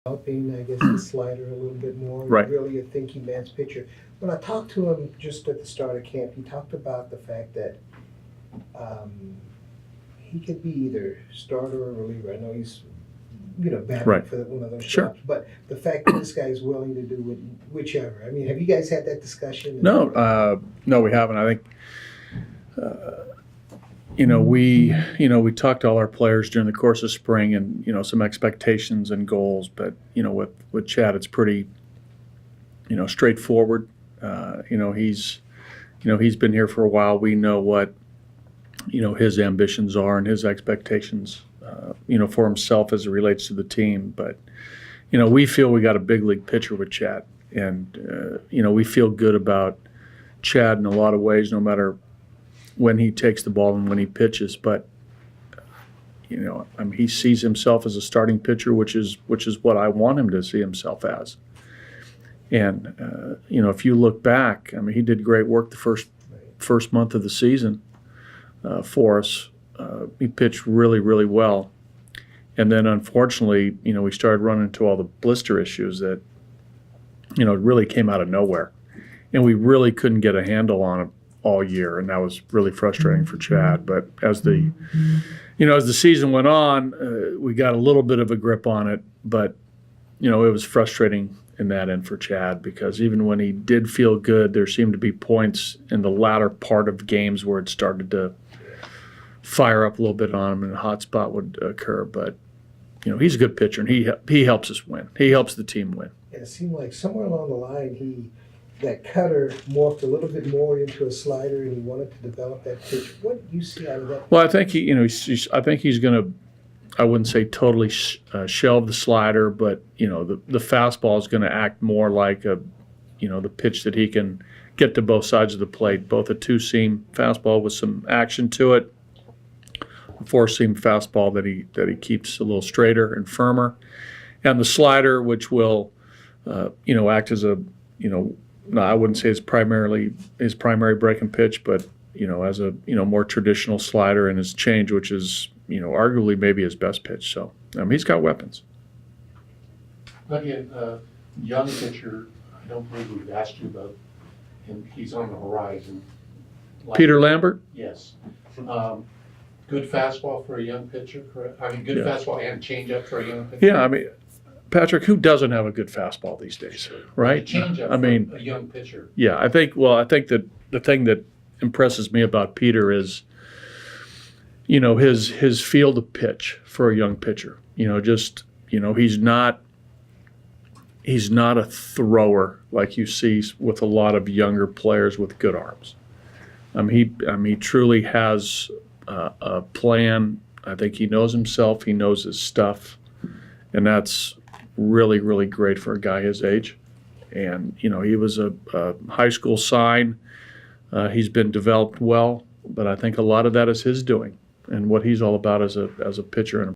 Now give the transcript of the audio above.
developing, I guess, the slider a little bit more. Right. Really a thinking man's pitcher. When I talked to him just at the start of camp, he talked about the fact that he could be either starter or reliever. I know he's, battling Right. for one of those Sure. jobs, but the fact that this guy is willing to do whichever. I mean, have you guys had that discussion? No, we haven't. I think, we talked to all our players during the course of spring and, some expectations and goals. But, with Chad, it's pretty, straightforward. He's been here for a while. We know what, his ambitions are and his expectations, for himself as it relates to the team. But, we feel we got a big league pitcher with Chad. And, we feel good about Chad in a lot of ways, no matter when he takes the ball and when he pitches. But, he sees himself as a starting pitcher, which is what I want him to see himself as. And, if you look back, he did great work the first month of the season for us. He pitched really, really well. And then, unfortunately, we started running into all the blister issues that, it really came out of nowhere. And we really couldn't get a handle on it all year, and that was really frustrating for Chad. But as the season went on, we got a little bit of a grip on it. But, it was frustrating in that end for Chad, because even when he did feel good, there seemed to be points in the latter part of games where it started to fire up a little bit on him and a hot spot would occur. But, he's a good pitcher, and he helps us win. He helps the team win. And it seemed like somewhere along the line that cutter morphed a little bit more into a slider, and he wanted to develop that pitch. What do you see out of that? Well, I think I think he's going to, I wouldn't say totally shelve the slider, but the fastball is going to act more like the pitch that he can get to both sides of the plate, both a two-seam fastball with some action to it, a four-seam fastball that he keeps a little straighter and firmer, and the slider, which will act as a no, I wouldn't say his primary breaking pitch, but as a more traditional slider, and his change, which is arguably maybe his best pitch. So he's got weapons. Again, young pitcher. I don't believe we've asked you about him. He's on the horizon. Peter Lambert. Yes. Good fastball for a young pitcher, correct? Good fastball and changeup for a young pitcher. Yeah, Patrick, who doesn't have a good fastball these days, right? Changeup for a young pitcher. Yeah, I think that the thing that impresses me about Peter is, his field of pitch for a young pitcher. He's not a thrower like you see with a lot of younger players with good arms. He truly has a plan. I think he knows himself. He knows his stuff, and that's really, really great for a guy his age. And, he was a high school sign. He's been developed well, but I think a lot of that is his doing and what he's all about as a pitcher and a